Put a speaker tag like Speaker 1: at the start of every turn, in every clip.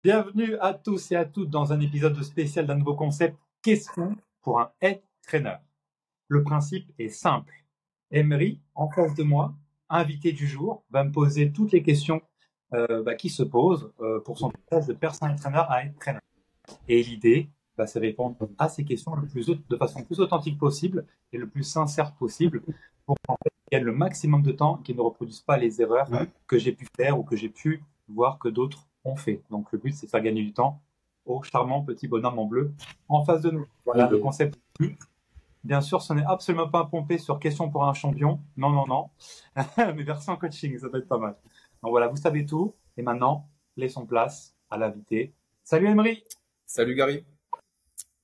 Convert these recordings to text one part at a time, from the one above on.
Speaker 1: Bienvenue à tous et à toutes dans un épisode spécial d'un nouveau concept question pour un head trainer. Le principe est simple. Emery, en face de moi, invité du jour, va me poser toutes les questions qui se posent pour son passage de personal trainer à head trainer. Et l'idée, c'est répondre à ces questions de façon plus authentique possible et le plus sincère possible pour qu'en fait, il gagne le maximum de temps et qu'ils ne reproduisent pas les erreurs que j'ai pu faire ou que j'ai pu voir que d'autres ont fait. Donc le but, c'est de faire gagner du temps au charmant petit bonhomme en bleu en face de nous. Voilà le concept. Bien sûr, ce n'est absolument pas pompé sur question pour un champion. Non, non, non. Mais version coaching, ça peut être pas mal. Donc voilà, vous savez tout. Et maintenant, laissons place à l'invité. Salut Emery.
Speaker 2: Salut Gary.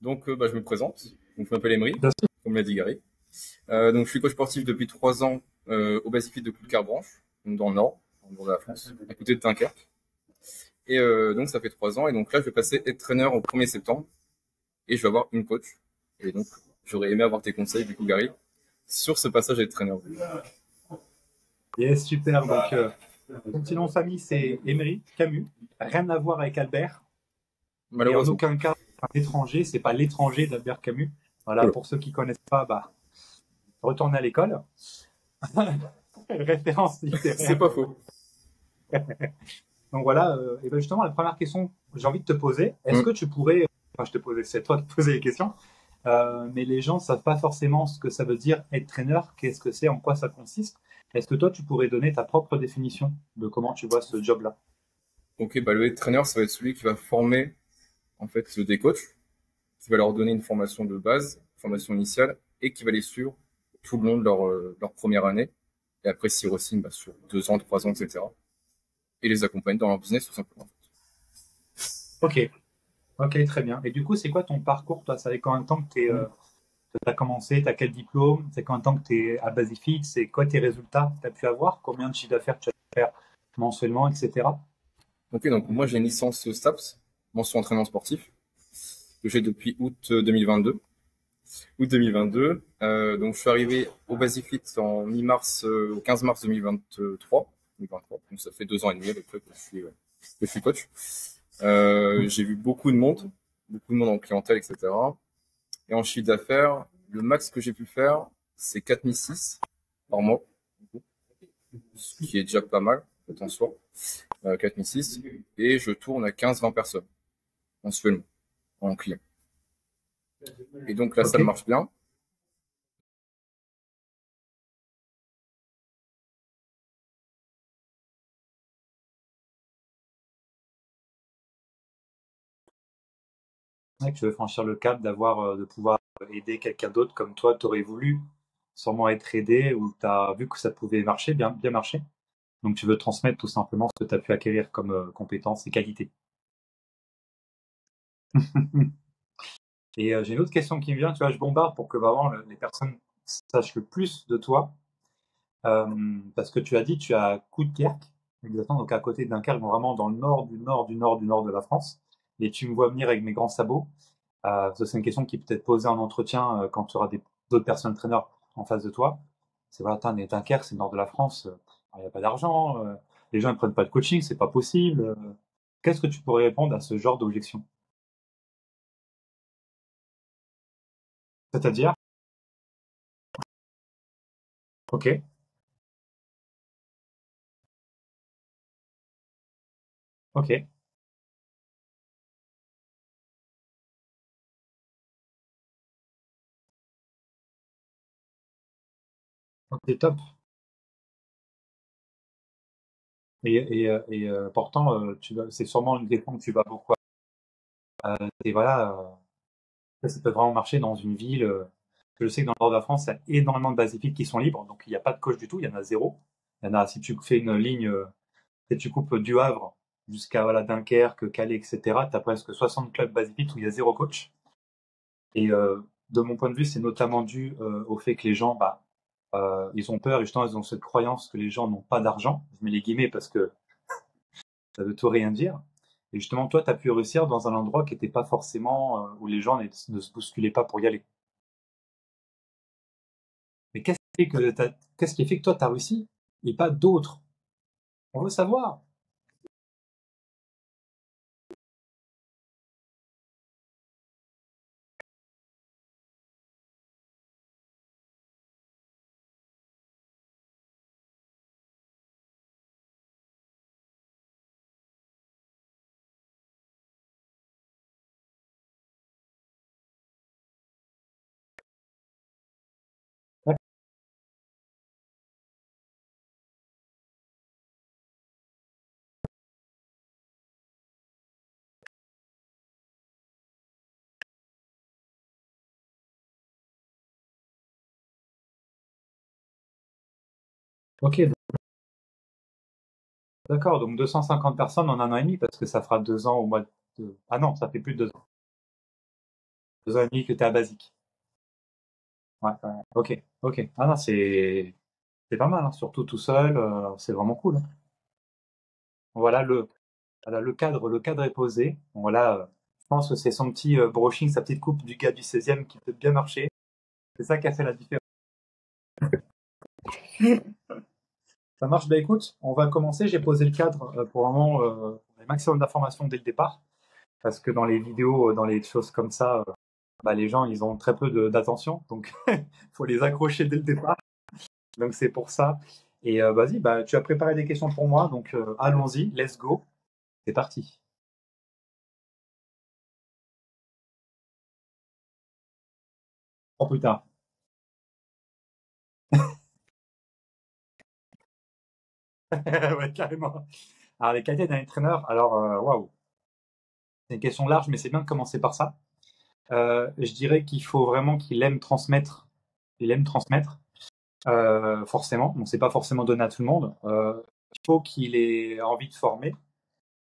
Speaker 2: Donc je me présente. Donc, je m'appelle Emery, comme l'a dit Gary. Donc je suis coach sportif depuis 3 ans au Basifit de Coulcar-Branche, donc dans le nord de la France, à côté de Dunkerque. Et donc ça fait 3 ans. Et donc là, je vais passer head trainer au 1er septembre. Et je vais avoir une coach. Et donc j'aurais aimé avoir tes conseils, du coup Gary, sur ce passage head trainer.
Speaker 1: Yes, super. Donc son petit nom de famille, c'est Emery Camus. Rien à voir avec Albert. Et en aucun cas, un étranger, c'est pas l'étranger d'Albert Camus. Voilà, pour ceux qui connaissent pas, retournez à l'école. Référence littéraire.
Speaker 2: C'est pas faux.
Speaker 1: Donc voilà, et ben justement, la première question que j'ai envie de te poser, est-ce que tu pourrais, je te posais, c'est toi de poser les questions, mais les gens ne savent pas forcément ce que ça veut dire être trainer, qu'est-ce que c'est, en quoi ça consiste. Est-ce que toi, tu pourrais donner ta propre définition de comment tu vois ce job-là?
Speaker 2: Ok, le head trainer, ça va être celui qui va former en fait des coachs, qui va leur donner une formation de base, formation initiale, et qui va les suivre tout le long de leur première année, et après s'y re-signe sur 2 ans, 3 ans, etc. Et les accompagner dans leur business tout simplement.
Speaker 1: Ok, très bien. Et du coup, c'est quoi ton parcours, toi? Ça fait combien de temps que tu as commencé? Tu as quel diplôme? C'est combien de temps que tu es à Basifit? C'est quoi tes résultats que tu as pu avoir? Combien de chiffre d'affaires tu as pu faire mensuellement, etc.
Speaker 2: Ok, donc moi j'ai une licence STAPS, mention entraînement sportif, que j'ai depuis août 2022. Donc je suis arrivé au Basifit en mi-mars, au 15 mars 2023. Donc ça fait 2 ans et demi à peu près que je suis coach. J'ai vu beaucoup de monde en clientèle, etc. Et en chiffre d'affaires, le max que j'ai pu faire, c'est 4006 par mois, ce qui est déjà pas mal en soi. 4006, et je tourne à 15-20 personnes mensuellement en client. Et donc là, ça marche bien.
Speaker 1: C'est vrai que tu veux franchir le cap d'avoir, de pouvoir aider quelqu'un d'autre comme toi, tu aurais voulu sûrement être aidé ou tu as vu que ça pouvait marcher, bien marcher. Donc tu veux transmettre tout simplement ce que tu as pu acquérir comme compétences et qualités. Et j'ai une autre question qui me vient, tu vois, je bombarde pour que vraiment les personnes sachent le plus de toi. Parce que tu as dit, tu as à Coudekerque, exactement, donc à côté de Dunkerque, donc vraiment dans le nord du nord de la France. Et tu me vois venir avec mes grands sabots. Ça, c'est une question qui peut être posée en entretien quand tu auras d'autres personnes traîneurs en face de toi. C'est voilà, Dunkerque, c'est le nord de la France, il n'y a pas d'argent, les gens ne prennent pas de coaching, c'est pas possible. Qu'est-ce que tu pourrais répondre à ce genre d'objection? C'est-à-dire? Ok, ok, ok, top. Pourtant, c'est sûrement une question que tu vas beaucoup. Et voilà, ça peut vraiment marcher dans une ville. Je sais que dans le nord de la France, il y a énormément de basifiques qui sont libres, donc il n'y a pas de coach du tout, il y en a zéro. Il y en a, si tu fais une ligne, si tu coupes du Havre jusqu'à voilà, Dunkerque, Calais, etc., tu as presque 60 clubs basifiques où il y a zéro coach. Et de mon point de vue, c'est notamment dû au fait que les gens, ils ont peur et justement, ils ont cette croyance que les gens n'ont pas d'argent. Je mets les guillemets parce que ça veut tout rien dire. Et justement, toi, tu as pu réussir dans un endroit qui n'était pas forcément où les gens ne se bousculaient pas pour y aller. Mais qu'est-ce qui fait que toi, tu as réussi et pas d'autres? On veut savoir. Ok, d'accord. Donc 250 personnes en un an et demi, parce que ça fera 2 ans au mois de... Ah non, ça fait plus de 2 ans. 2 ans et demi que tu es à Basique. Ouais, ouais. Ok, ok. Ah non, c'est pas mal, hein. Surtout tout seul, c'est vraiment cool, hein. Voilà le cadre est posé. Bon, voilà, je pense que c'est son petit brushing, sa petite coupe du gars du 16e qui peut bien marcher. C'est ça qui a fait la différence. Ça marche. Bah écoute, on va commencer. J'ai posé le cadre pour vraiment un maximum d'informations dès le départ. Parce que dans les vidéos, dans les choses comme ça, bah, les gens, ils ont très peu d'attention. Donc, il faut les accrocher dès le départ. Donc, c'est pour ça. Et vas-y, bah, tu as préparé des questions pour moi. Donc, allons-y, let's go. C'est parti. Oh putain. Ouais, carrément. Alors, les qualités d'un entraîneur, alors, waouh, c'est une question large, mais c'est bien de commencer par ça. Je dirais qu'il faut vraiment qu'il aime transmettre. Il aime transmettre, forcément. Donc, c'est pas forcément donné à tout le monde. Il faut qu'il ait envie de former.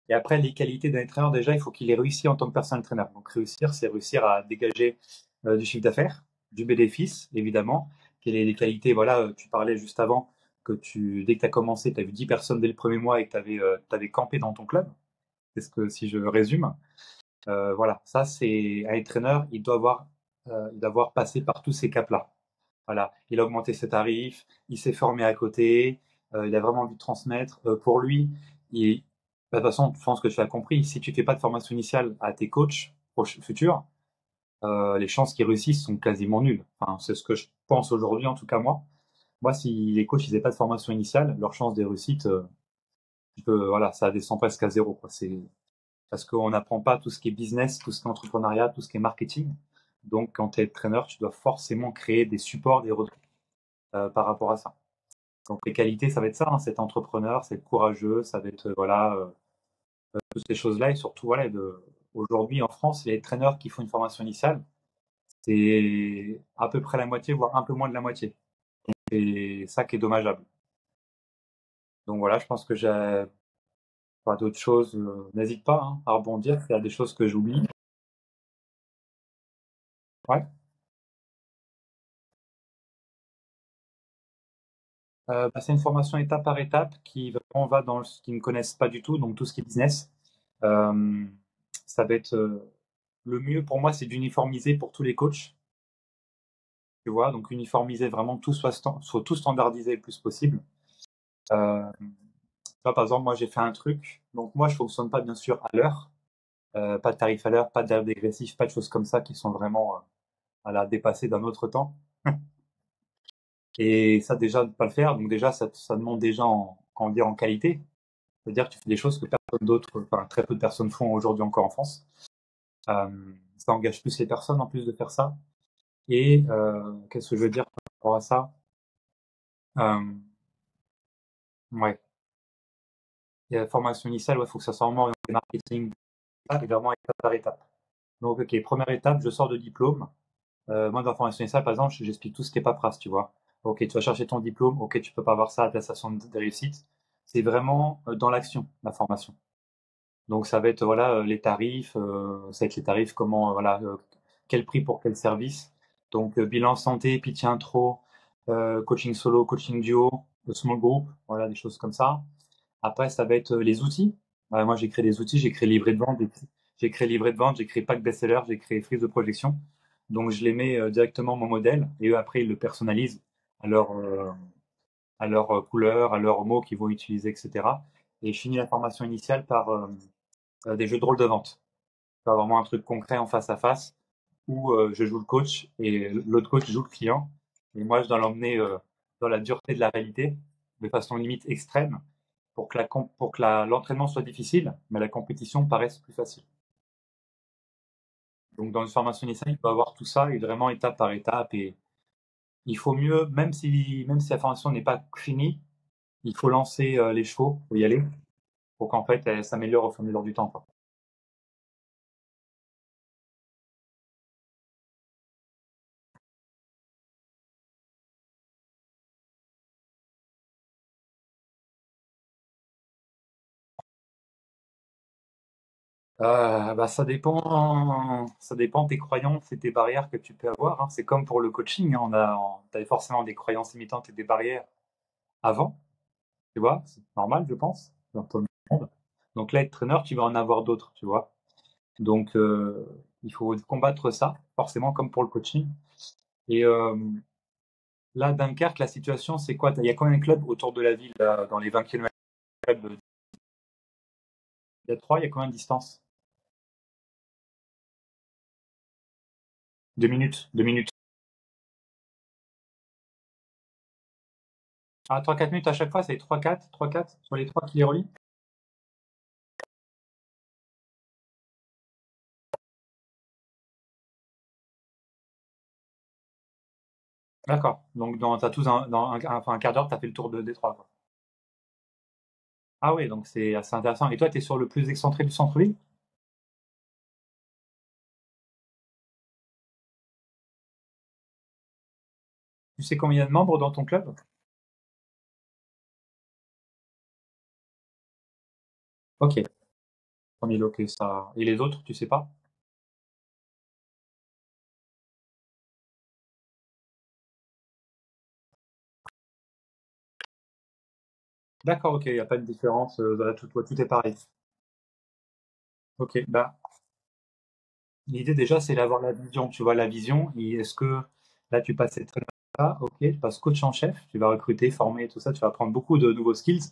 Speaker 1: Et après, les qualités d'un entraîneur, déjà, il faut qu'il ait réussi en tant que personal trainer. Donc, réussir, c'est réussir à dégager du chiffre d'affaires, du bénéfice, évidemment. Quelles sont les qualités, voilà, tu parlais juste avant que dès que tu as commencé, tu as vu 10 personnes dès le premier mois et que tu avais campé dans ton club. C'est ce que, si je résume. Voilà, ça, c'est un entraîneur, il doit avoir passé par tous ces caps-là. Voilà, il a augmenté ses tarifs, il s'est formé à côté, il a vraiment envie de transmettre. Pour lui, bah, de toute façon, je pense que tu as compris, si tu fais pas de formation initiale à tes coachs futurs, les chances qu'ils réussissent sont quasiment nulles. Enfin, c'est ce que je pense aujourd'hui, en tout cas moi. Moi, si les coachs ils n'avaient pas de formation initiale, leur chance de réussite, voilà, ça descend presque à zéro, quoi. C'est parce qu'on n'apprend pas tout ce qui est business, tout ce qui est entrepreneuriat, tout ce qui est marketing. Donc, quand tu es trainer, tu dois forcément créer des supports, des retours par rapport à ça. Donc les qualités, ça va être ça, hein, c'est être entrepreneur, c'est être courageux, ça va être voilà toutes ces choses-là et surtout voilà aujourd'hui en France, les traîneurs qui font une formation initiale, c'est à peu près la moitié, voire un peu moins de la moitié. Et ça qui est dommageable. Donc voilà, je pense que j'ai pas d'autres choses. N'hésite pas hein, à rebondir s'il y a des choses que j'oublie. Ouais. Bah, c'est une formation étape par étape qui vraiment va dans ce qu'ils ne connaissent pas du tout, donc tout ce qui est business. Euh, Ça va être le mieux pour moi, c'est d'uniformiser pour tous les coachs. Tu vois, donc uniformiser vraiment que tout soit tout standardisé le plus possible. Tu vois, par exemple, moi j'ai fait un truc, donc moi je fonctionne pas bien sûr à l'heure, pas de tarif à l'heure, pas d'heure dégressif, pas de choses comme ça qui sont vraiment à la dépasser d'un autre temps. Et ça déjà de pas le faire, donc déjà ça demande déjà comment dire, en qualité, c'est-à-dire que tu fais des choses que personne d'autre, enfin très peu de personnes font aujourd'hui encore en France. Euh, Ça engage plus les personnes en plus de faire ça. Et qu'est-ce que je veux dire par rapport à ça? Euh, ouais. Et la formation initiale, il faut que ça soit vraiment orienté marketing, et vraiment étape par étape. Donc, ok, première étape, je sors de diplôme. Moi, dans la formation initiale, par exemple, j'explique tout ce qui est paperasse, tu vois. Ok, tu vas chercher ton diplôme, ok, tu peux pas avoir ça, attestation de réussite. C'est vraiment dans l'action, la formation. Donc, ça va être, voilà, les tarifs, ça va être les tarifs, comment, voilà, quel prix pour quel service. Donc, bilan santé, pitch intro, coaching solo, coaching duo, small group, voilà, des choses comme ça. Après, ça va être les outils. Moi, j'ai créé des outils, j'ai créé livret de vente, j'ai créé pack best-seller, j'ai créé frise de projection. Donc, je les mets directement mon modèle et eux, après, ils le personnalisent à leur couleur, à leurs mots qu'ils vont utiliser, etc. Et je finis la formation initiale par des jeux de rôle de vente. Pas vraiment un truc concret en face à face où je joue le coach et l'autre coach joue le client. Et moi, je dois l'emmener dans la dureté de la réalité, de façon limite extrême, pour que l'entraînement soit difficile, mais la compétition paraisse plus facile. Donc, dans une formation initiale, il faut avoir tout ça, et vraiment étape par étape. Et il faut mieux, même si la formation n'est pas finie, il faut lancer les chevaux, il faut y aller, pour qu'en fait, elle s'améliore au fur et à mesure du temps, quoi. Bah, ça dépend tes croyances et tes barrières que tu peux avoir, hein. C'est comme pour le coaching, hein, t'avais forcément des croyances limitantes et des barrières avant, tu vois, c'est normal, je pense, dans tout le monde. Donc là, être traîneur, tu vas en avoir d'autres, tu vois. Donc, il faut combattre ça, forcément, comme pour le coaching. Et là, Dunkerque, la situation, c'est quoi? Il y a combien de clubs autour de la ville, là, dans les 20 km? Il y a trois, il y a combien de distance? 2 minutes, 2 minutes. Ah, 3-4 minutes à chaque fois, c'est 3-4 sur les trois qui les relient? D'accord. Donc, t'as tous enfin, un quart d'heure, t'as fait le tour des trois, quoi. Ah oui, donc c'est assez intéressant. Et toi, t'es sur le plus excentré du centre-ville? Tu sais combien il y a de membres dans ton club? Ok. 3000, ok, ça. Et les autres, tu sais pas? D'accord, ok, il n'y a pas de différence. Tout est pareil. Ok, bah, l'idée déjà, c'est d'avoir la vision. Tu vois, la vision, est-ce que là, tu passes cette là, ok, tu passes coach en chef, tu vas recruter, former, tout ça, tu vas apprendre beaucoup de nouveaux skills,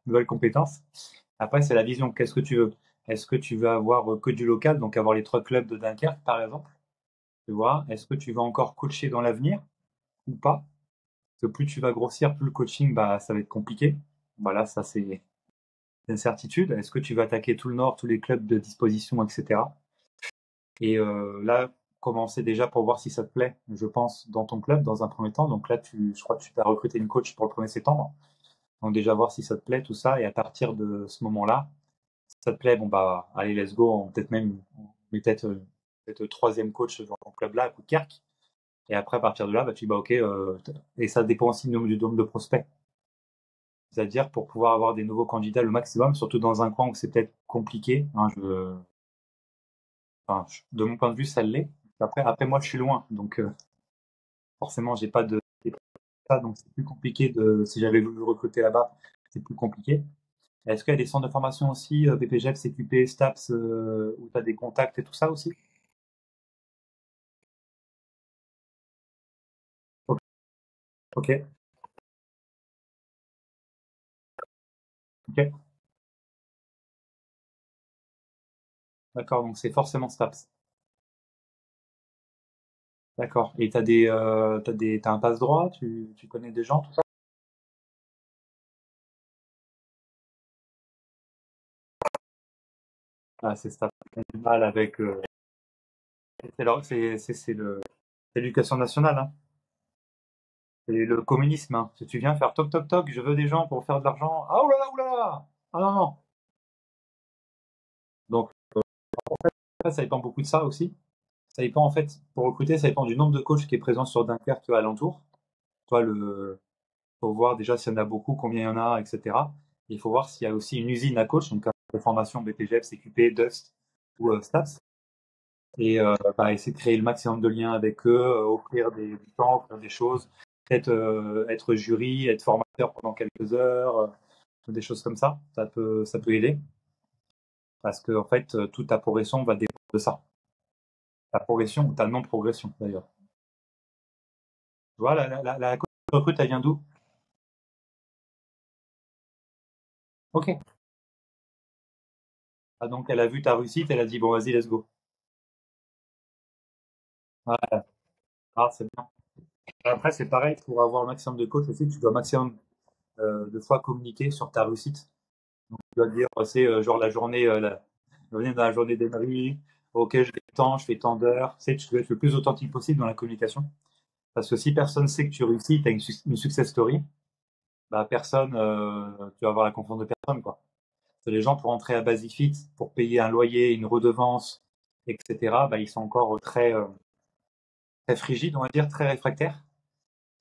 Speaker 1: nouvelles compétences. Après, c'est la vision. Qu'est-ce que tu veux? Est-ce que tu veux avoir que du local, donc avoir les trois clubs de Dunkerque, par exemple? Tu vois, est-ce que tu vas encore coacher dans l'avenir ou pas? Parce que plus tu vas grossir, plus le coaching, bah, ça va être compliqué. Voilà, ça, c'est une certitude. Est-ce que tu vas attaquer tout le Nord, tous les clubs de disposition, etc. Et là, commencer déjà pour voir si ça te plaît, je pense, dans ton club, dans un premier temps. Donc là, je crois que tu as recruté une coach pour le 1er septembre. Donc déjà voir si ça te plaît, tout ça. Et à partir de ce moment-là, si ça te plaît, bon bah, allez, let's go. On met peut-être troisième coach dans ton club-là, à Coudekerque. Et après, à partir de là, bah, tu dis, bah, ok, et ça dépend aussi du nombre de prospects. C'est-à-dire pour pouvoir avoir des nouveaux candidats le maximum, surtout dans un coin où c'est peut-être compliqué, hein, enfin, de mon point de vue, ça l'est. Après, moi, je suis loin, donc forcément, j'ai pas ça, donc c'est plus compliqué si j'avais voulu recruter là-bas, c'est plus compliqué. Est-ce qu'il y a des centres de formation aussi, BPGEP, CQP, STAPS, où tu as des contacts et tout ça aussi? Ok, ok, ok. D'accord, donc c'est forcément STAPS. D'accord. Et t'as un passe-droit, tu connais des gens, tout ça? Ah, c'est STAPS. J'ai du mal avec. C'est l'éducation nationale, hein. C'est le communisme, hein. Si tu viens faire toc toc toc, je veux des gens pour faire de l'argent. Ah, oulala, oulala! Ah non, non. Donc, ça dépend beaucoup de ça aussi. Ça dépend en fait, pour recruter, ça dépend du nombre de coachs qui est présent sur Dunkerque alentour. Toi, faut voir déjà s'il y en a beaucoup, combien il y en a, etc. Il faut voir s'il y a aussi une usine à coach, donc de formation BPGF, CQP, Dust ou STAPS. Et bah, essayer de créer le maximum de liens avec eux, offrir du temps, offrir des choses, peut-être être jury, être formateur pendant quelques heures, des choses comme ça. Ça peut aider parce que en fait, toute ta progression va dépendre de ça. Ta progression ou ta non-progression d'ailleurs. Tu vois, la coach recrute, elle vient d'où? Ok. Ah, donc elle a vu ta réussite, elle a dit bon vas-y, let's go. Ouais, ah, c'est bien. Après, c'est pareil, pour avoir un maximum de coach aussi, tu dois un maximum de fois communiquer sur ta réussite. Donc, tu dois dire, c'est genre la journée, je venais dans la journée d'énergie, ok, je fais tant d'heures. Tu sais, tu dois être le plus authentique possible dans la communication. Parce que si personne sait que tu réussis, tu as une success story, bah personne, tu vas avoir la confiance de personne, quoi. Parce que les gens, pour entrer à Basifit, pour payer un loyer, une redevance, etc., bah, ils sont encore très frigides, on va dire, très réfractaires.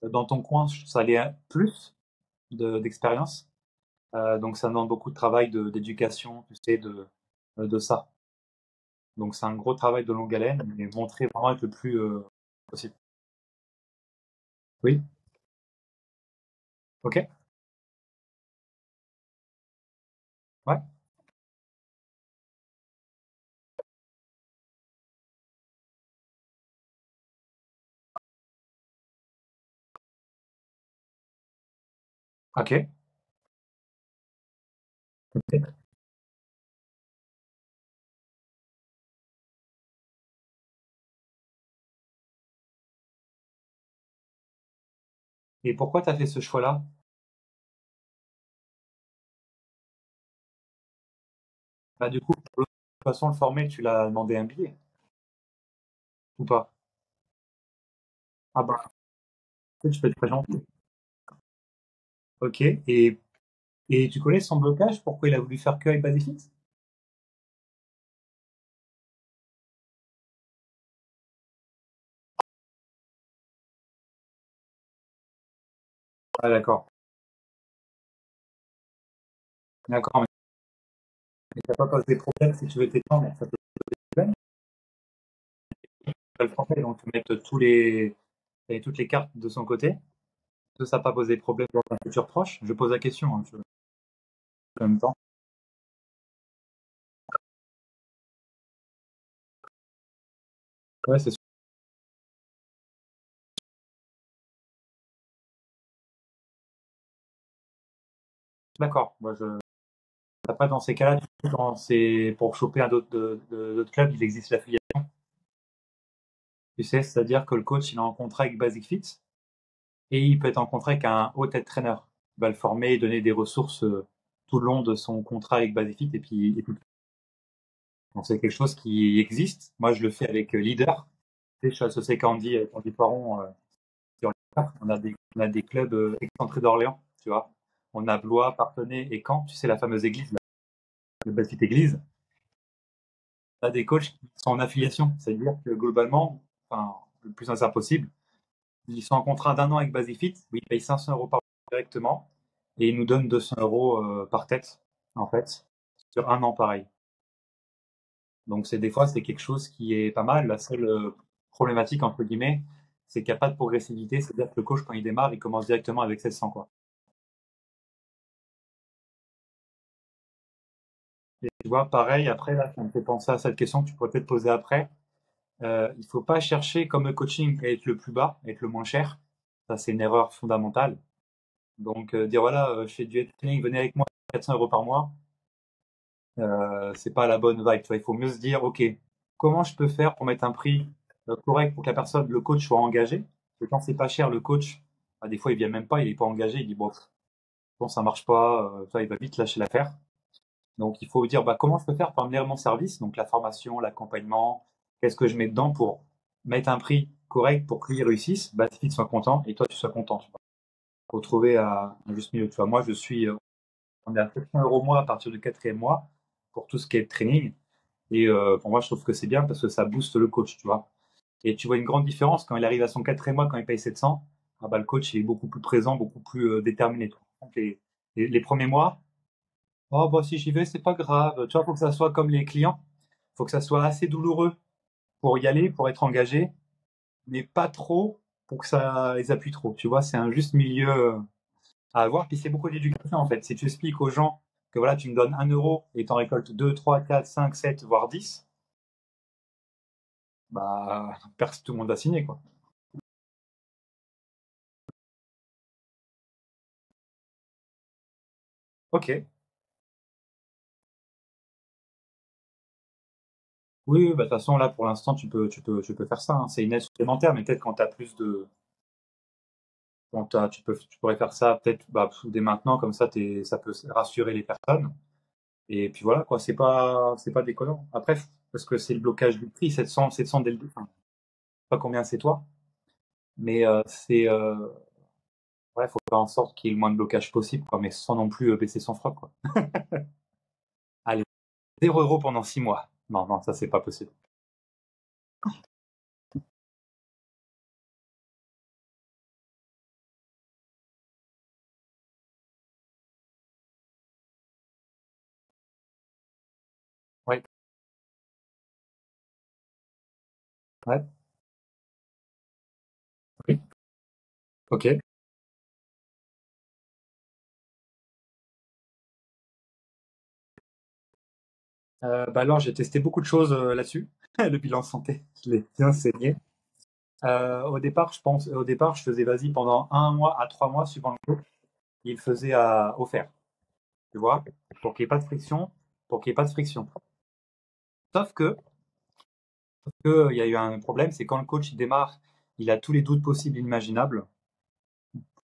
Speaker 1: Dans ton coin, ça allait plus d'expérience. Donc ça demande beaucoup de travail d'éducation, tu sais, de ça. Donc c'est un gros travail de longue haleine, mais montrer vraiment être le plus possible. Oui, ok, ouais, ok. Ok. Et pourquoi tu as fait ce choix-là? Bah, du coup, de toute façon, le former, tu l'as demandé un billet ou pas? Ah bah, tu peux être très gentil. Ok, et tu connais son blocage? Pourquoi il a voulu faire que avec Basifit? Ah d'accord, d'accord, mais ça pas posé problème si tu veux t'étendre, ça peut poser problème. Tu vas le former, donc tu mettre et toutes les cartes de son côté. Ça n'a pas posé problème dans un futur proche? Je pose la question, hein, en même temps. Ouais, c'est sûr. D'accord. Moi, après, dans ces cas-là, du coup, pour choper un d'autres clubs, il existe l'affiliation. Tu sais, c'est-à-dire que le coach, il est en contrat avec Basic Fit et il peut être en contrat avec un haut tête trainer. Il va le former et donner des ressources tout le long de son contrat avec Basic Fit et puis donc, c'est quelque chose qui existe. Moi, je le fais avec Leader. Tu sais, je suis associé Candy, Candy Poiron, sur Leader. On a des clubs excentrés d'Orléans, tu vois. On a Blois, Parthenay et Caen. Tu sais, la fameuse église, la petite église. On a des coachs qui sont en affiliation. C'est-à-dire que globalement, enfin, le plus sincère possible, ils sont en contrat d'un an avec Basifit, où ils payent 500 euros par mois directement et ils nous donnent 200 euros par tête, en fait, sur un an pareil. Donc c'est des fois, c'est quelque chose qui est pas mal. La seule problématique, entre guillemets, c'est qu'il n'y a pas de progressivité. C'est-à-dire que le coach, quand il démarre, il commence directement avec 700, quoi. Et tu vois, pareil, après, là, ça me fait penser à cette question que tu pourrais peut-être poser après. Il faut pas chercher, comme le coaching, à être le plus bas, à être le moins cher. Ça, c'est une erreur fondamentale. Donc, dire voilà, je fais du head training, venez avec moi, 400 euros par mois, c'est pas la bonne vibe. Tu vois, il faut mieux se dire, ok, comment je peux faire pour mettre un prix correct pour que la personne, le coach, soit engagé. Parce que quand c'est pas cher, le coach, bah, des fois, il vient même pas, il est pas engagé, il dit bon, ça marche pas, ça, il va vite lâcher l'affaire. Donc, il faut dire, bah, comment je peux faire pour améliorer mon service, donc la formation, l'accompagnement, qu'est-ce que je mets dedans pour mettre un prix correct pour qu'ils réussissent, bah, qu'ils soient contents et toi, tu sois content. Tu vois. Faut trouver un juste milieu. Tu vois, moi, on est à 700 euros mois à partir du quatrième mois pour tout ce qui est training. Et pour moi, je trouve que c'est bien parce que ça booste le coach, tu vois. Et tu vois une grande différence quand il arrive à son quatrième mois, quand il paye 700, ah bah, le coach il est beaucoup plus présent, beaucoup plus déterminé. Donc, les premiers mois, oh bah si j'y vais, c'est pas grave. Tu vois, faut que ça soit comme les clients. Faut que ça soit assez douloureux pour y aller, pour être engagé, mais pas trop pour que ça les appuie trop. Tu vois, c'est un juste milieu à avoir. Puis c'est beaucoup d'éducation en fait. Si tu expliques aux gens que voilà, tu me donnes 1 euro et tu en récoltes 2, 3, 4, 5, 7, voire 10, bah tout le monde va signer quoi. Ok. Oui, bah, de toute façon là pour l'instant tu peux faire ça, hein. C'est une aide supplémentaire, mais peut-être quand tu as plus de. Tu pourrais faire ça peut-être bah, dès maintenant, comme ça ça peut rassurer les personnes. Et puis voilà, quoi, c'est pas déconnant. Après, parce que c'est le blocage du prix, 700 dès le début. Enfin, je sais pas combien c'est toi, mais ouais, faut faire en sorte qu'il y ait le moins de blocage possible, quoi, mais sans non plus baisser son froid, quoi. Allez, 0 € pendant 6 mois. Non, non, ça c'est pas possible. Ouais. Ouais. Oui. Ok. Bah alors, j'ai testé beaucoup de choses là-dessus. Le bilan santé, je l'ai bien saigné. Au départ, je faisais vas-y pendant 1 mois à 3 mois, suivant le cours, il faisait offert, tu vois, pour qu'il n'y ait pas de friction, pour qu'il n'y ait pas de friction. Sauf que il y a eu un problème, c'est quand le coach il démarre, il a tous les doutes possibles et imaginables.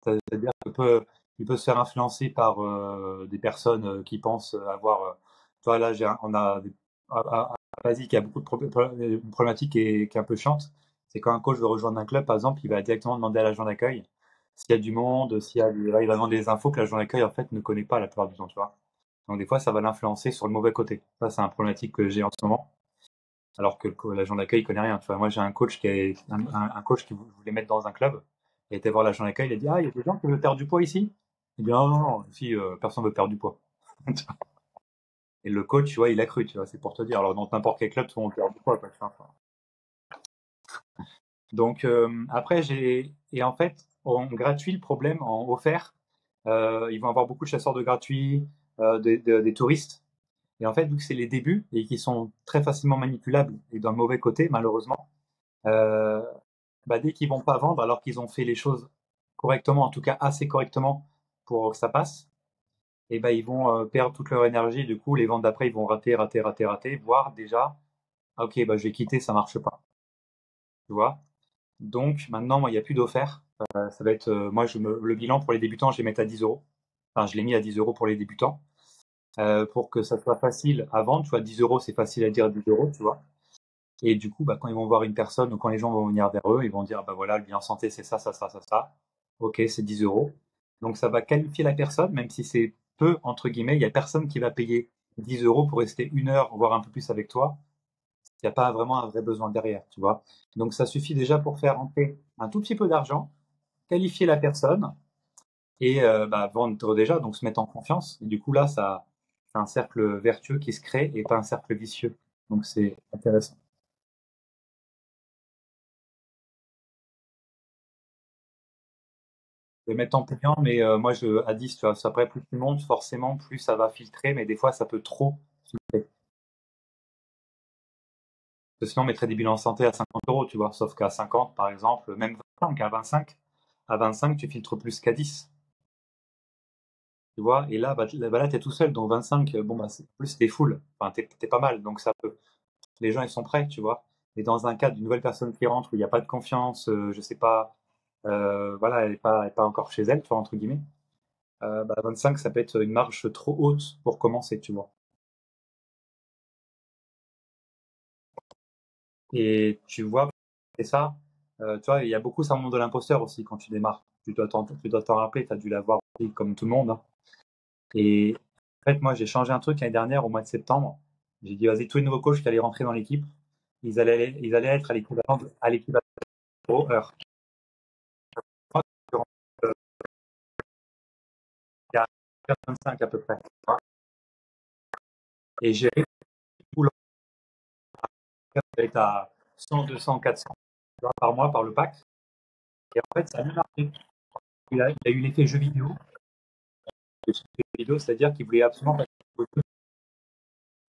Speaker 1: C'est-à-dire il peut se faire influencer par des personnes qui pensent avoir. Tu vois, là, on a Vas-y, qui a beaucoup de une problématique qui est un peu chiante. C'est quand un coach veut rejoindre un club, par exemple, il va directement demander à l'agent d'accueil s'il y a du monde, là, il va demander des infos que l'agent d'accueil en fait ne connaît pas la plupart du temps, tu vois. Donc des fois, ça va l'influencer sur le mauvais côté. Ça, c'est un problématique que j'ai en ce moment. Alors que l'agent d'accueil connaît rien. Tu vois, moi, j'ai un coach un coach qui voulait mettre dans un club. Il était voir l'agent d'accueil, il a dit: «Ah, il y a des gens qui veulent perdre du poids ici?» Il dit: «Non, non, non, ici, personne veut perdre du poids.» Et le coach, tu vois, il a cru, tu vois, c'est pour te dire. Alors, dans n'importe quel club, tout le monde perd du poids, quoi, tu vois. Enfin, donc, après, et en fait, en gratuit, le problème, en offert, ils vont avoir beaucoup de chasseurs de gratuits, des touristes. Et en fait, vu que c'est les débuts et qui sont très facilement manipulables et d'un mauvais côté, malheureusement, euh, bah, dès qu'ils vont pas vendre alors qu'ils ont fait les choses correctement, en tout cas assez correctement pour que ça passe, et ben ils vont perdre toute leur énergie. Du coup, les ventes d'après, ils vont rater, rater, rater, rater, voire déjà, ah, ok, bah, je vais quitter, ça marche pas. Tu vois? Donc maintenant, moi, il n'y a plus d'offert. Ça va être, moi, le bilan pour les débutants, je vais mettre à 10 euros. Enfin, je l'ai mis à 10 euros pour les débutants, pour que ça soit facile à vendre. Tu vois, 10 euros, c'est facile à dire 10 euros, tu vois. Et du coup, bah, quand ils vont voir une personne ou quand les gens vont venir vers eux, ils vont dire, bah voilà, le bilan santé, c'est ça, ça, ça, ça, ça. Ok, c'est 10 euros. Donc ça va qualifier la personne, même si c'est peu, entre guillemets, il n'y a personne qui va payer 10 euros pour rester 1 heure, voire un peu plus avec toi. Il n'y a pas vraiment un vrai besoin derrière, tu vois. Donc ça suffit déjà pour faire rentrer un tout petit peu d'argent, qualifier la personne et bah, vendre déjà, donc se mettre en confiance. Et du coup, là, ça, c'est un cercle vertueux qui se crée et pas un cercle vicieux. Donc c'est intéressant. Je vais mettre en payant, mais moi, à 10, tu vois, après, plus tu montes, forcément, plus ça va filtrer, mais des fois, ça peut trop filtrer. Parce que sinon, on mettrait des bilans santé à 50 euros, tu vois, sauf qu'à 50, par exemple, même 25, à 25, tu filtres plus qu'à 10, tu vois, et là, là, t'es tout seul, donc 25, bon, bah, plus t'es full, enfin, t'es pas mal, donc ça peut, les gens, ils sont prêts, tu vois. Et dans un cas d'une nouvelle personne qui rentre où il n'y a pas de confiance, je sais pas, voilà, elle est pas encore chez elle, tu vois, entre guillemets, bah, 25, ça peut être une marge trop haute pour commencer, tu vois. Et tu vois, c'est ça. Tu vois, il y a beaucoup ça syndrome de l'imposteur aussi quand tu démarres. Tu dois t'en rappeler, tu as dû l'avoir aussi, comme tout le monde, hein. Et en fait, moi, j'ai changé un truc l'année dernière, au mois de septembre. J'ai dit, vas-y, tous les nouveaux coachs qui allaient rentrer dans l'équipe, ils allaient être à l'équivalent d'euros heure. Moi, il y a 25 à peu près. Et j'ai tout le être à 100, 200, 400 par mois par le pack. Et en fait, ça a mieux marché. Il a eu l'effet jeu vidéo. C'est-à-dire qu'il voulait absolument passer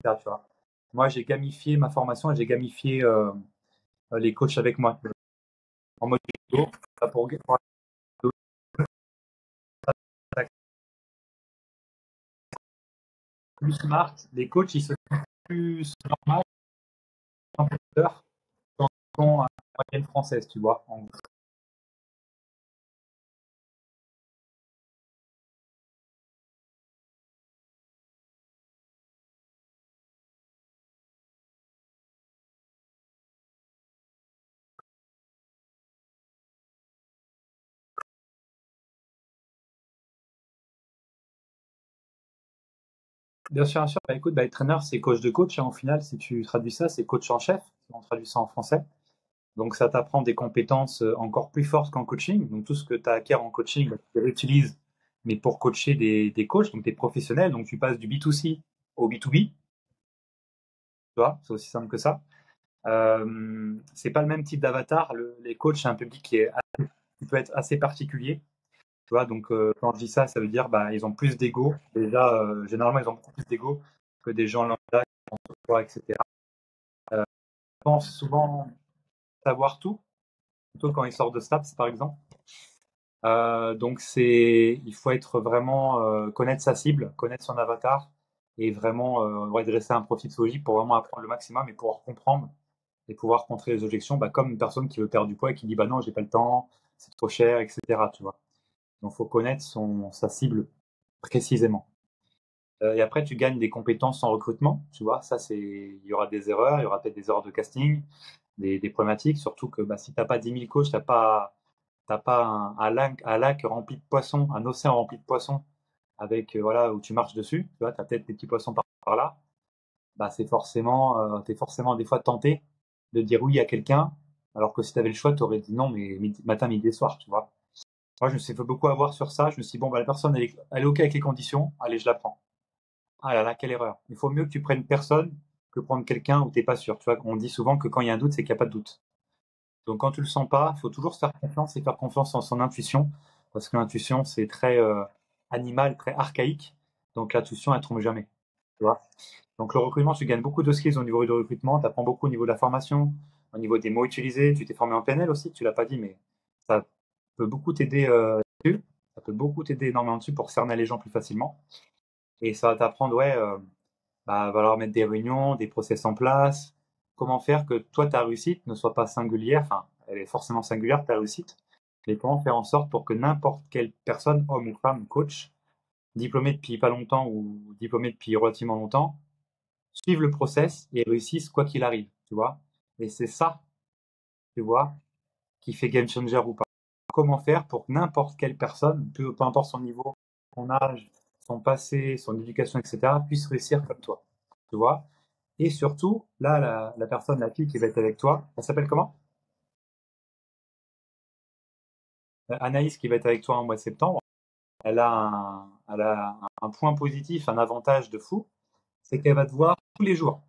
Speaker 1: tu vois. Moi, j'ai gamifié ma formation et j'ai gamifié les coachs avec moi en mode vidéo pour plus smart. Les coachs, ils se sont plus normal en compétiteurs dans la moyenne française, tu vois. Bien sûr. Bah, écoute, bah, traîneur, c'est coach de coach, hein, au final, si tu traduis ça, c'est coach en chef, si on traduit ça en français. Donc, ça t'apprend des compétences encore plus fortes qu'en coaching. Donc, tout ce que tu as acquis en coaching, bah, tu l'utilises, mais pour coacher des coachs, donc des professionnels. Donc, tu passes du B2C au B2B, tu vois, c'est aussi simple que ça. C'est pas le même type d'avatar. Les coachs, c'est un public qui peut être assez particulier. Tu vois, donc quand je dis ça, ça veut dire bah, ils ont plus d'ego. Déjà, généralement, ils ont beaucoup plus d'ego que des gens lambda, etc. Ils pensent souvent savoir tout, plutôt quand ils sortent de STAPS, par exemple. Donc il faut être vraiment connaître sa cible, connaître son avatar et vraiment dresser un profil logique pour vraiment apprendre le maximum et pouvoir comprendre et pouvoir contrer les objections, bah, comme une personne qui veut perdre du poids et qui dit bah non, j'ai pas le temps, c'est trop cher, etc. Tu vois. Donc faut connaître sa cible précisément. Et après, tu gagnes des compétences en recrutement, tu vois. Ça, il y aura des erreurs, il y aura peut-être des erreurs de casting, des problématiques, surtout que bah, si t'as pas 10 000 coachs, t'as pas un lac rempli de poissons, un océan rempli de poissons avec voilà où tu marches dessus, tu vois, t'as peut-être des petits poissons par là, bah t'es forcément des fois tenté de dire oui à quelqu'un, alors que si t'avais le choix, t'aurais dit non, mais matin, midi et soir, tu vois. Moi, je me suis fait beaucoup avoir sur ça. Je me suis dit, bon, bah, la personne, elle est OK avec les conditions. Allez, je la prends. Ah là là, quelle erreur. Il faut mieux que tu prennes personne que prendre quelqu'un où t'es pas sûr. Tu vois, on dit souvent que quand il y a un doute, c'est qu'il n'y a pas de doute. Donc quand tu le sens pas, il faut toujours se faire confiance et faire confiance en son intuition, parce que l'intuition c'est très animal, très archaïque. Donc l'intuition elle trompe jamais. Tu vois. Donc le recrutement, tu gagnes beaucoup de skills au niveau du recrutement, tu apprends beaucoup au niveau de la formation, au niveau des mots utilisés. Tu t'es formé en PNL aussi, tu l'as pas dit, mais ça peut beaucoup t'aider dessus. Ça peut beaucoup t'aider énormément dessus pour cerner les gens plus facilement. Et ça va t'apprendre, ouais, bah, va leur mettre des réunions, des process en place. Comment faire que toi, ta réussite ne soit pas singulière, enfin, elle est forcément singulière, ta réussite, mais comment faire en sorte pour que n'importe quelle personne, homme ou femme, coach, diplômé depuis pas longtemps ou diplômé depuis relativement longtemps, suive le process et réussisse quoi qu'il arrive, tu vois. Et c'est ça, tu vois, qui fait game changer ou pas. Comment faire pour que n'importe quelle personne, peu importe son niveau, son âge, son passé, son éducation, etc., puisse réussir comme toi, tu vois. Et surtout, là, la personne, la fille qui va être avec toi, elle s'appelle comment? Anaïs qui va être avec toi en mois de septembre. Elle a un point positif, un avantage de fou, c'est qu'elle va te voir tous les jours.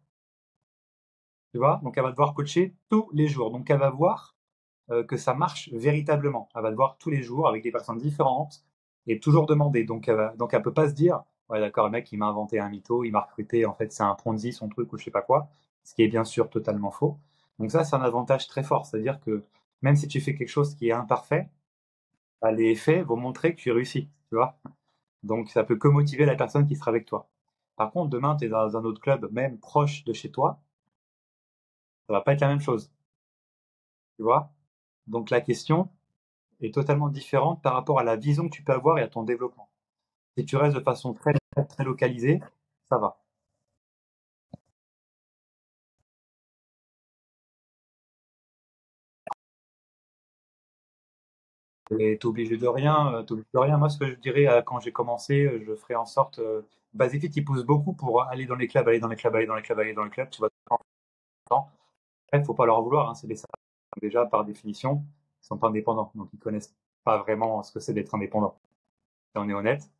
Speaker 1: Tu vois? Donc elle va te voir coacher tous les jours. Donc elle va voir que ça marche véritablement. Elle va te voir tous les jours avec des personnes différentes et toujours demander. Donc elle peut pas se dire, ouais d'accord, le mec il m'a inventé un mytho, il m'a recruté, en fait c'est un Ponzi son truc ou je sais pas quoi, ce qui est bien sûr totalement faux. Donc ça c'est un avantage très fort, c'est-à-dire que même si tu fais quelque chose qui est imparfait, bah, les faits vont montrer que tu réussis, tu vois. Donc ça peut que motiver la personne qui sera avec toi. Par contre, demain tu es dans un autre club, même proche de chez toi, ça va pas être la même chose, tu vois. Donc la question, est totalement différente par rapport à la vision que tu peux avoir et à ton développement. Si tu restes de façon très localisée, ça va. Et t'es obligé de rien, t'es obligé de rien. Moi, ce que je dirais quand j'ai commencé, je ferais en sorte. Basifit, il pousse beaucoup pour aller dans les clubs, aller dans les clubs, aller dans les clubs, aller dans les clubs. Tu vas prendre le temps. Après, faut pas leur en vouloir, hein, c'est des salariés. Déjà, par définition, ils sont pas indépendants, donc ils connaissent pas vraiment ce que c'est d'être indépendant. Si on est honnête.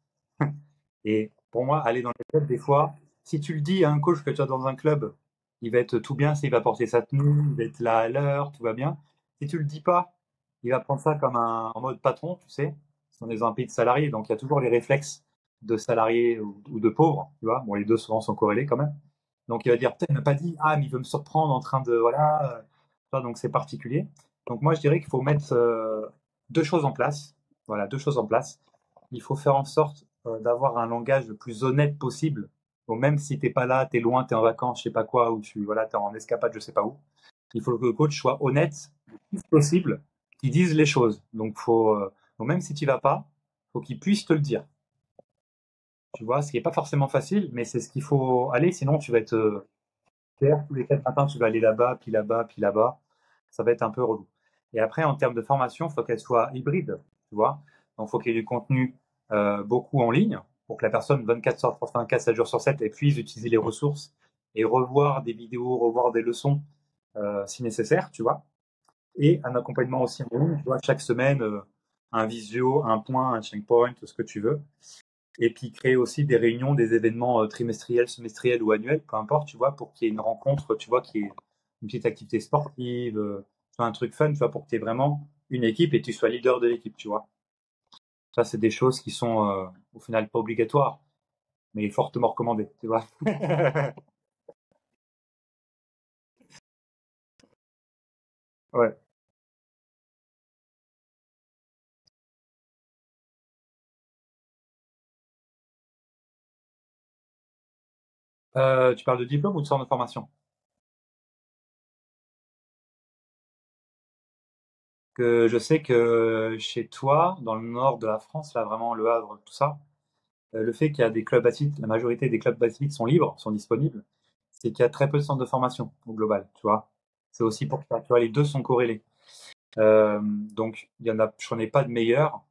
Speaker 1: Et pour moi, aller dans les clubs, des fois, si tu le dis à un coach que tu as dans un club, il va être tout bien, s'il va porter sa tenue, il va être là à l'heure, tout va bien. Si tu le dis pas, il va prendre ça comme en mode patron, tu sais. On est dans un pays de salariés, donc il y a toujours les réflexes de salariés ou de pauvres, tu vois. Bon, les deux souvent sont corrélés quand même. Donc il va dire, peut-être il m'a pas dit, ah, mais il veut me surprendre en train de, voilà. Tu vois, donc c'est particulier. Donc moi, je dirais qu'il faut mettre deux choses en place. Voilà, deux choses en place. Il faut faire en sorte d'avoir un langage le plus honnête possible. Bon, même si t'es pas là, t'es loin, t'es en vacances, je sais pas quoi, ou t'es en escapade, je sais pas où. Il faut que le coach soit honnête, le plus possible, qu'il dise les choses. Donc même si tu vas pas, faut qu'il puisse te le dire. Tu vois, ce qui est pas forcément facile, mais c'est ce qu'il faut aller, sinon tu vas être tous les 4 matins, tu vas aller là-bas, puis là-bas, puis là-bas. Ça va être un peu relou. Et après, en termes de formation, il faut qu'elle soit hybride, tu vois. Donc, il faut qu'il y ait du contenu beaucoup en ligne pour que la personne 24 heures, 24, 7 jours sur 7 elle puisse utiliser les ressources et revoir des vidéos, revoir des leçons si nécessaire, tu vois. Et un accompagnement aussi en ligne, tu vois, chaque semaine, un visio, un point, un checkpoint, ce que tu veux. Et puis créer aussi des réunions, des événements trimestriels, semestriels ou annuels, peu importe, tu vois, pour qu'il y ait une rencontre, tu vois, qui est une petite activité sportive, tu vois, un truc fun, tu vois, pour que tu aies vraiment une équipe et tu sois leader de l'équipe, tu vois. Ça, c'est des choses qui sont au final pas obligatoires, mais fortement recommandées, tu vois. Ouais. Tu parles de diplôme ou de centre de formation? Que je sais que chez toi, dans le nord de la France, là vraiment Le Havre, tout ça, le fait qu'il y a des clubs athlétiques, la majorité des clubs athlétiques sont libres, sont disponibles, c'est qu'il y a très peu de centres de formation au global, tu vois. C'est aussi pour ça, tu vois, les deux sont corrélés. Donc, il y en a, je connais pas de meilleurs,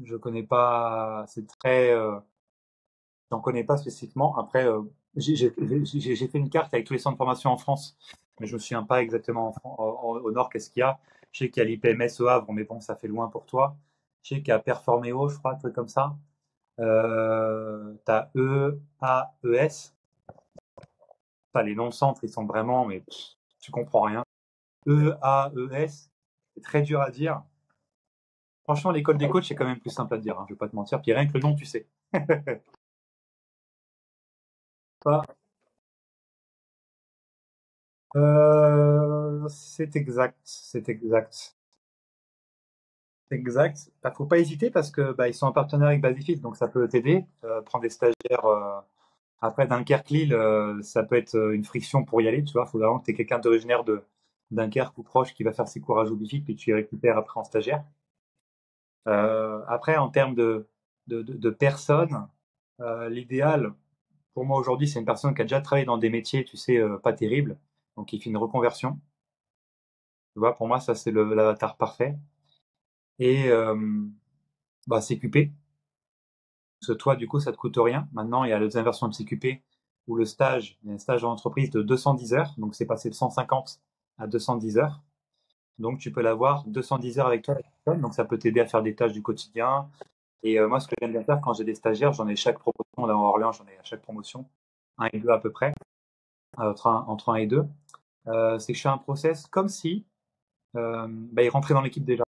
Speaker 1: je connais pas, c'est très, j'en connais pas spécifiquement. Après, j'ai fait une carte avec tous les centres de formation en France, mais je me souviens pas exactement au nord qu'est-ce qu'il y a. Je sais qu'il y a l'IPMS au Havre, mais bon, ça fait loin pour toi. Je sais qu'il y a Performéo, je crois, un truc comme ça. T'as EAES. T'as les noms de centres, ils sont vraiment, mais tu comprends rien. EAES, c'est très dur à dire. Franchement, l'école des coachs, c'est quand même plus simple à dire, hein, je vais pas te mentir. Puis rien que le nom, tu sais. Pas. C'est exact, c'est exact. C'est exact. Bah, faut pas hésiter parce que bah, ils sont en partenariat avec Basifit, donc ça peut t'aider. Prendre des stagiaires. Après Dunkerque-Lille, ça peut être une friction pour y aller, tu vois. Faut vraiment que tu aies quelqu'un d'originaire de Dunkerque ou proche qui va faire ses cours à Joubifit, puis tu les récupères après en stagiaire. Après, en termes de personnes, l'idéal pour moi aujourd'hui, c'est une personne qui a déjà travaillé dans des métiers, tu sais, pas terribles, donc qui fait une reconversion. Tu vois, pour moi, ça c'est l'avatar parfait. Et bah, CQP. Parce que toi, du coup, ça te coûte rien. Maintenant, il y a la deuxième version de CQP où le stage, il y a un stage en entreprise de 210 heures. Donc, c'est passé de 150 à 210 heures. Donc, tu peux l'avoir 210 heures avec toi. Donc, ça peut t'aider à faire des tâches du quotidien. Et moi, ce que j'aime bien faire quand j'ai des stagiaires, j'en ai chaque promotion. Là, en Orléans, j'en ai à chaque promotion, un et deux à peu près, entre un et deux. C'est que je fais un process comme si bah, ils rentraient dans l'équipe déjà.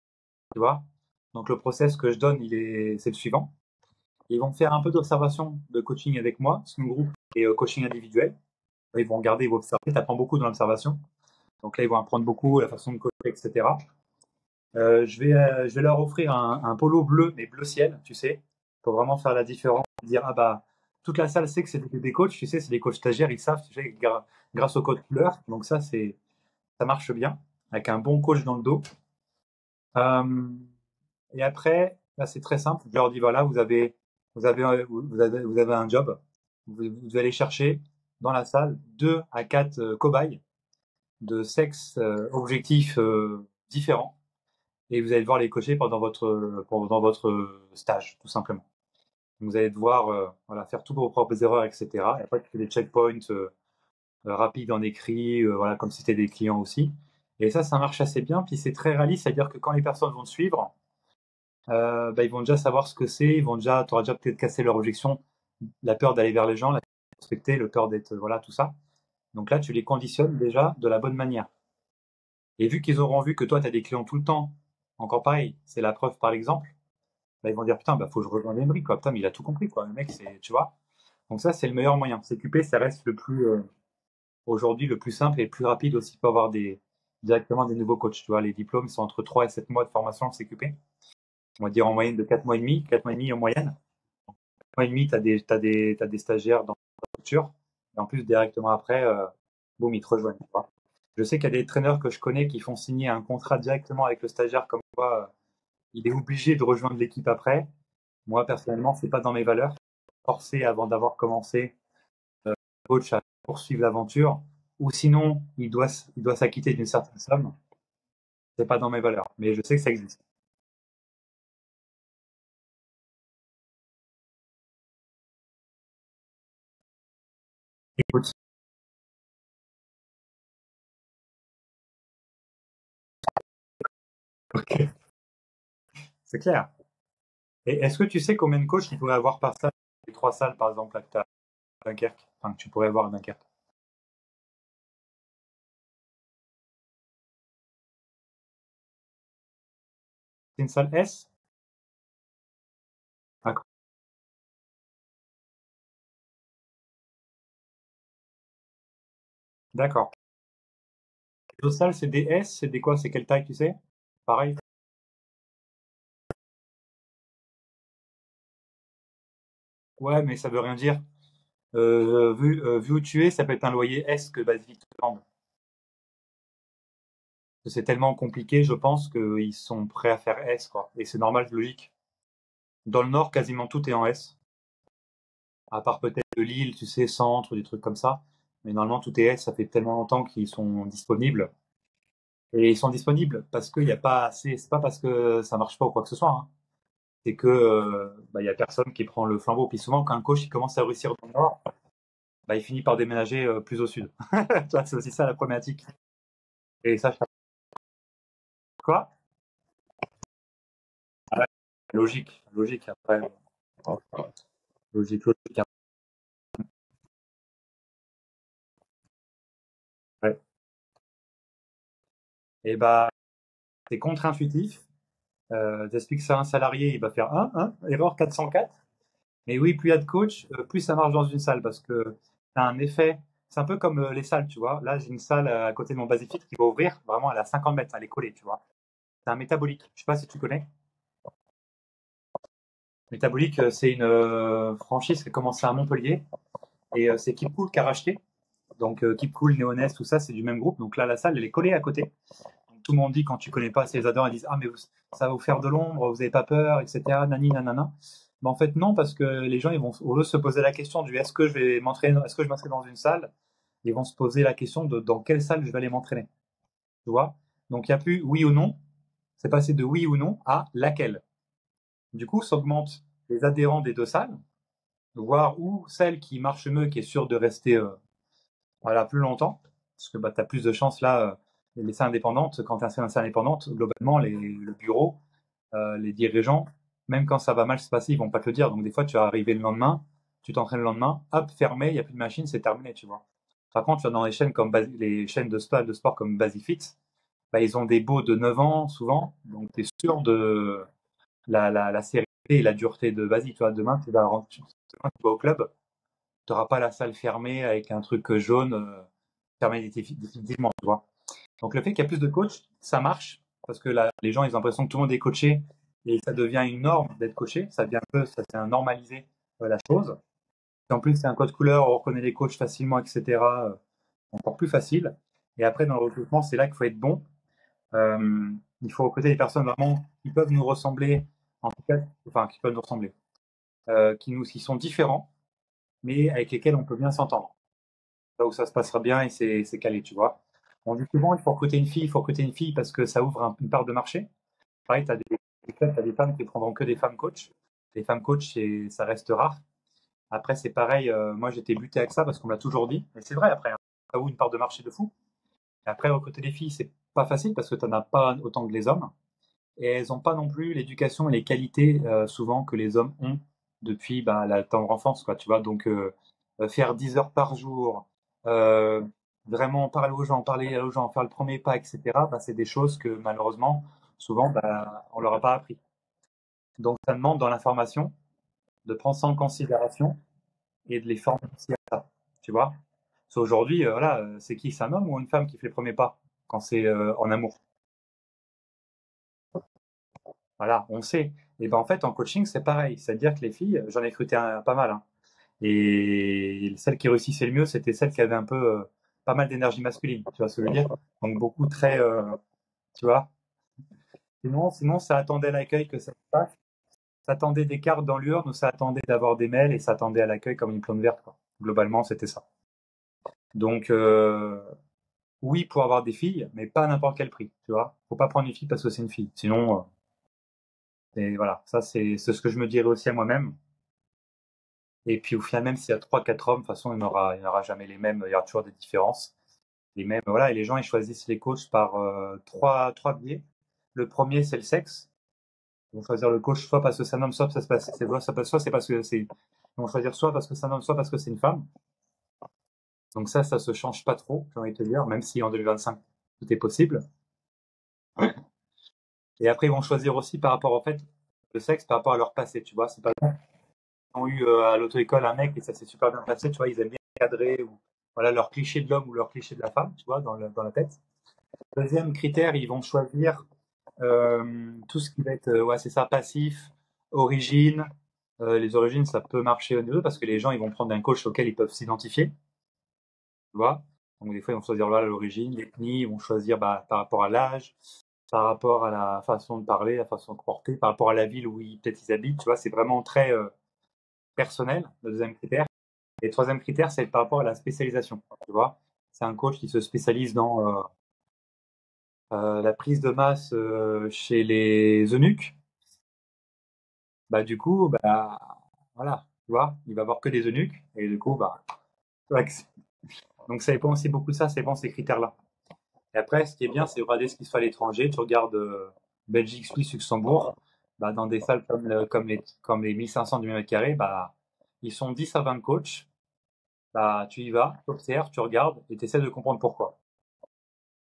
Speaker 1: Tu vois. Donc, le process que je donne, c'est le suivant. Ils vont faire un peu d'observation de coaching avec moi, son groupe et coaching individuel. Ils vont regarder, ils vont observer. Tu apprends beaucoup dans l'observation. Donc là, ils vont apprendre beaucoup la façon de coacher, etc. Je vais leur offrir un polo bleu, mais bleu ciel, tu sais, pour vraiment faire la différence. Dire, ah bah, toute la salle sait que c'est des coachs, tu sais, c'est des coachs stagiaires, ils savent, tu sais, grâce au code couleur. Donc ça marche bien, avec un bon coach dans le dos. Euh, et après, là, c'est très simple. Je leur dis, voilà, vous avez un job. Vous devez aller chercher dans la salle 2 à 4 cobayes de sexes objectifs différents. Et vous allez devoir les coacher pendant votre stage, tout simplement. Vous allez devoir voilà, faire toutes vos propres erreurs, etc. Et après, tu fais des checkpoints rapides en écrit, voilà, comme si c'était des clients aussi. Et ça marche assez bien. Puis c'est très réaliste, c'est-à-dire que quand les personnes vont te suivre, bah, ils vont déjà savoir ce que c'est, tu auras déjà peut-être cassé leur objection, la peur d'aller vers les gens, la peur de respecter, le peur d'être, voilà, tout ça. Donc là, tu les conditionnes déjà de la bonne manière. Et vu qu'ils auront vu que toi, tu as des clients tout le temps, encore pareil, c'est la preuve par l'exemple, bah, ils vont dire, putain, bah, faut que je rejoigne Emery, quoi. Putain, mais il a tout compris, quoi. Le mec, tu vois. Donc ça, c'est le meilleur moyen. S'occuper, ça reste aujourd'hui, le plus simple et le plus rapide aussi pour avoir directement des nouveaux coachs. Tu vois, les diplômes sont entre 3 et 7 mois de formation en CQP. On va dire en moyenne de 4 mois et demi, 4 mois et demi en moyenne. 4 mois et demi, t'as des stagiaires dans la structure. Et en plus, directement après, boum, ils te rejoignent. Tu vois. Je sais qu'il y a des traîneurs que je connais qui font signer un contrat directement avec le stagiaire comme quoi il est obligé de rejoindre l'équipe après. Moi, personnellement, c'est pas dans mes valeurs. Forcer avant d'avoir commencé le coach à poursuivre l'aventure, ou sinon, il doit s'acquitter d'une certaine somme. C'est pas dans mes valeurs, mais je sais que ça existe. Écoute, ok, c'est clair. Et est-ce que tu sais combien de coachs il pourrait avoir par salle? Les 3 salles, par exemple, là, que tu as à Dunkerque, enfin, que tu pourrais avoir à Dunkerque. C'est une salle S? D'accord. D'accord. Les autres salles, c'est des S, c'est des quoi? C'est quelle taille, tu sais? Pareil. Ouais, mais ça veut rien dire. Vu où tu es, ça peut être un loyer S que Basique te demande. C'est tellement compliqué, je pense qu'ils sont prêts à faire S, quoi. Et c'est normal, logique. Dans le nord, quasiment tout est en S. À part peut-être de Lille, tu sais, centre, des trucs comme ça. Mais normalement, tout est S, ça fait tellement longtemps qu'ils sont disponibles. Et ils sont disponibles parce qu'il n'y a pas assez. C'est pas parce que ça marche pas ou quoi que ce soit, hein. C'est que bah, il y a personne qui prend le flambeau. Puis souvent, quand un coach il commence à réussir dans le nord, bah, il finit par déménager plus au sud. Tu vois, c'est aussi ça la problématique. Et ça, quoi? Ah ouais, logique, logique après. Logique, logique. Ouais. Et bah, c'est contre-intuitif. T'expliques ça à un salarié, il va faire erreur 404. Mais oui, plus il y a de coach, plus ça marche dans une salle parce que tu as un effet. C'est un peu comme les salles, tu vois. Là, j'ai une salle à côté de mon Basic qui va ouvrir. Vraiment, elle a 50 mètres, elle est collée, tu vois. C'est un métabolique. Je sais pas si tu connais. Métabolique, c'est une franchise qui a commencé à Montpellier et c'est Keepcool qui a racheté. Donc Keepcool, Neonest, tout ça, c'est du même groupe. Donc là, la salle, elle est collée à côté. Donc, tout le monde dit quand tu connais pas ces adhérents, ils disent ah mais ça va vous faire de l'ombre, vous avez pas peur, etc. Nani nanana. Mais en fait non, parce que les gens ils vont au lieu de se poser la question du est-ce que je vais m'entraîner, est-ce que je m'inscris dans une salle, ils vont se poser la question de dans quelle salle je vais aller m'entraîner. Tu vois. Donc il n'y a plus oui ou non, c'est passé de oui ou non à laquelle. Du coup, ça augmente les adhérents des deux salles, voir où celle qui marche mieux, qui est sûre de rester voilà, plus longtemps, parce que bah, tu as plus de chances là, les salles indépendantes, quand tu es une salle indépendante, globalement, le bureau, les dirigeants, même quand ça va mal se passer, ils vont pas te le dire. Donc des fois, tu vas arriver le lendemain, tu t'entraînes le lendemain, hop, fermé, il n'y a plus de machine, c'est terminé, tu vois. Par contre, tu vas dans les chaînes comme les chaînes de sport comme Basifit, bah, ils ont des baux de 9 ans souvent, donc tu es sûr de la sérénité et la dureté de Basi. Tu vois, demain, demain, tu vas au club, tu n'auras pas la salle fermée avec un truc jaune fermé définitivement, tu vois. Donc le fait qu'il y a plus de coachs, ça marche parce que là, les gens ils ont l'impression que tout le monde est coaché et ça devient une norme d'être coaché, ça devient un peu, ça c'est un normalisé la chose. Et en plus c'est un code couleur, on reconnaît les coachs facilement, etc. Encore plus facile. Et après dans le recrutement, c'est là qu'il faut être bon. Euh, il faut recruter des personnes vraiment qui peuvent nous ressembler, en tout cas, enfin qui peuvent nous ressembler, qui sont différents, mais avec lesquels on peut bien s'entendre. Là où ça se passera bien et c'est calé, tu vois. On dit souvent, il faut recruter une fille parce que ça ouvre une part de marché. Pareil, tu as des clubs, t'as des femmes qui prendront que des femmes coachs. Les femmes coachs, ça reste rare. Après, c'est pareil, moi j'étais buté avec ça parce qu'on me l'a toujours dit. Et c'est vrai, après, hein, ça ouvre une part de marché de fou. Et après, recruter les filles, c'est pas facile parce que tu n'en as pas autant que les hommes. Et elles n'ont pas non plus l'éducation et les qualités souvent que les hommes ont depuis bah, la tendre enfance, quoi, tu vois. Donc, faire 10 heures par jour, euh, vraiment parler aux gens, faire le premier pas, etc., bah, c'est des choses que malheureusement, souvent, bah, on leur a pas appris. Donc, ça demande dans l'information de prendre ça en considération et de les former aussi à ça, tu vois. Parce qu'aujourd'hui, voilà, c'est qui, c'est un homme ou une femme qui fait le premier pas quand c'est en amour? Voilà, on sait. Et ben en fait, en coaching, c'est pareil. C'est-à-dire que les filles, j'en ai recruté pas mal, hein. Et celles qui réussissaient le mieux, c'était celles qui avaient un peu pas mal d'énergie masculine, tu vois ce que je veux dire? Donc beaucoup très, tu vois. Sinon, ça attendait à l'accueil que ça se passe. Ça attendait des cartes dans l'urne ou ça attendait d'avoir des mails et ça attendait à l'accueil comme une plante verte, quoi. Globalement, c'était ça. Donc oui, pour avoir des filles, mais pas à n'importe quel prix, tu vois. Faut pas prendre une fille parce que c'est une fille. Sinon, et voilà, ça c'est ce que je me dirais aussi à moi-même. Et puis au final, même s'il y a trois, quatre hommes, de toute façon, il n'y aura jamais les mêmes, il y aura toujours des différences. Les mêmes, voilà, et les gens, ils choisissent les coachs par trois biais. Le premier, c'est le sexe. Ils vont choisir le coach soit parce que c'est un homme, soit parce que soit c'est parce que c'est. Ils vont choisir soit parce que c'est un homme, soit parce que c'est une femme. Donc ça se change pas trop, j'ai envie de te dire, même si en 2025, tout est possible. Et après, ils vont choisir aussi par rapport, en fait, le sexe par rapport à leur passé, tu vois. C'est pas ils ont eu à l'auto-école un mec et ça s'est super bien passé, tu vois. Ils aiment bien cadrer ou voilà leur cliché de l'homme ou leur cliché de la femme, tu vois, dans la tête. Deuxième critère, ils vont choisir tout ce qui va être, ouais, c'est ça, passif, origine. Les origines, ça peut marcher au niveau parce que les gens, ils vont prendre un coach auquel ils peuvent s'identifier, tu vois. Donc des fois, ils vont choisir voilà, l'origine, l'ethnie, ils vont choisir bah, par rapport à l'âge, par rapport à la façon de parler, la façon de porter, par rapport à la ville où peut-être ils habitent, tu vois. C'est vraiment très personnel, le deuxième critère. Et le troisième critère, c'est par rapport à la spécialisation, tu vois. C'est un coach qui se spécialise dans la prise de masse chez les eunuques. Bah du coup, bah voilà, tu vois, il va voir que des eunuques et du coup, bah ouais, donc ça dépend aussi beaucoup de ça, ça dépend de ces critères-là. Et après, ce qui est bien, c'est regarder ce qui se fait à l'étranger. Tu regardes Belgique, Suisse, Luxembourg, bah, dans des salles comme les 1500 du mètre carré, bah, ils sont 10 à 20 coachs. Bah, tu y vas, tu observes, tu regardes et tu essaies de comprendre pourquoi.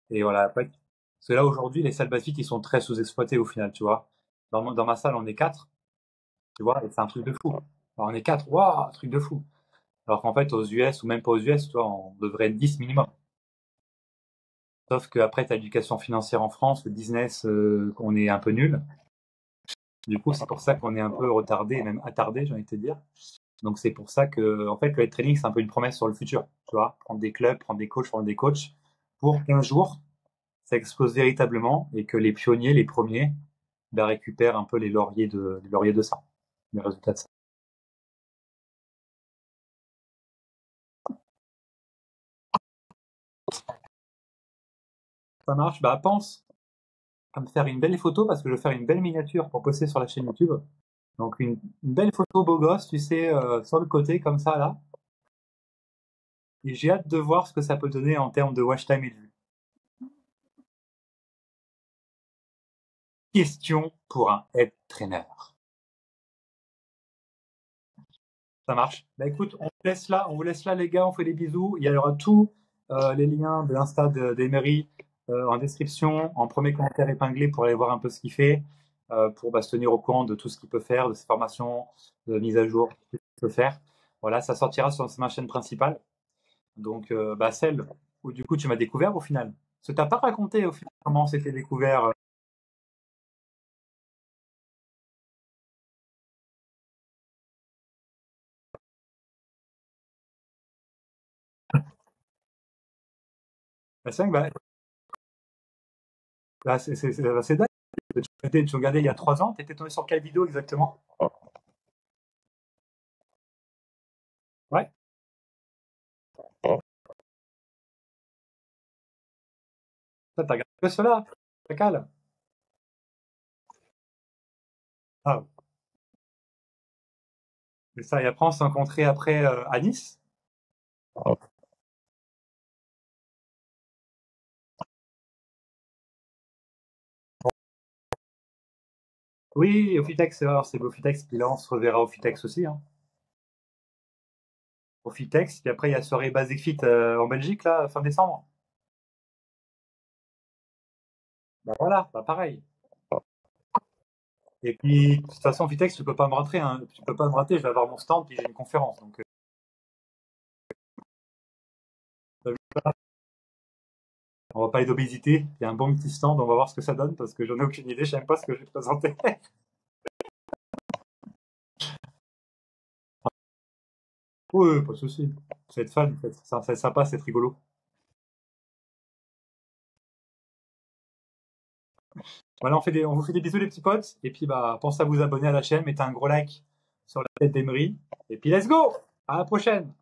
Speaker 1: Et voilà, après, parce que là, aujourd'hui, les salles basiques, ils sont très sous-exploités au final, tu vois. Dans ma salle, on est quatre, tu vois, et c'est un truc de fou. Alors, on est quatre, waouh, un truc de fou. Alors qu'en fait, aux US, ou même pas aux US, tu vois, on devrait être 10 minimum. Sauf qu'après, ta éducation financière en France, le business, on est un peu nul. Du coup, c'est pour ça qu'on est un peu retardé, et même attardé, j'ai envie de te dire. Donc, c'est pour ça que, en fait, le head training, c'est un peu une promesse sur le futur. Tu vois, prendre des clubs, prendre des coachs pour qu'un jour, ça explose véritablement et que les pionniers, les premiers, ben, récupèrent un peu les lauriers de ça, les résultats de ça. Ça marche, bah, pense à me faire une belle photo parce que je vais faire une belle miniature pour poster sur la chaîne YouTube. Donc, une belle photo beau gosse, tu sais, sur le côté, comme ça, là. Et j'ai hâte de voir ce que ça peut donner en termes de watch time et de vue. Question pour un head trainer. Ça marche. Bah écoute, on vous laisse là les gars, on fait des bisous. Il y aura tous les liens de l'Insta d'Emery en description, en premier commentaire épinglé pour aller voir un peu ce qu'il fait, pour bah, se tenir au courant de tout ce qu'il peut faire, de ses formations, de mise à jour qu'il peut faire. Voilà, ça sortira sur ma chaîne principale. Donc bah, celle où du coup tu m'as découvert au final. Parce que t'as pas raconté au final comment on s'était découvert. C'est vrai que bah, c'est dingue. Tu regardais il y a 3 ans, tu étais tombé sur quelle vidéo exactement? Ouais. Ça, t'as regardé que cela. Ça cale. Ah, mais ça, et après, on s'est rencontrés après à Nice. Oui, au Fitex, alors c'est au Fitex, puis là, on se reverra au Fitex aussi. Hein. Au Fitex, puis après, il y a soirée Basic Fit en Belgique, là, fin décembre. Bah voilà, bah pareil. Et puis, de toute façon, au Fitex, tu peux pas me rater, hein. Tu peux pas me rater, je vais avoir mon stand, puis j'ai une conférence. Donc, on va parler d'obésité. Il y a un bon petit stand, on va voir ce que ça donne, parce que j'en ai aucune idée, je sais même pas ce que je vais présenter. Oui, pas de souci. C'est être fan, c'est sympa, c'est rigolo. Voilà, on vous fait des bisous les petits potes. Et puis bah pensez à vous abonner à la chaîne, mettez un gros like sur la tête d'Emery. Et puis let's go! À la prochaine!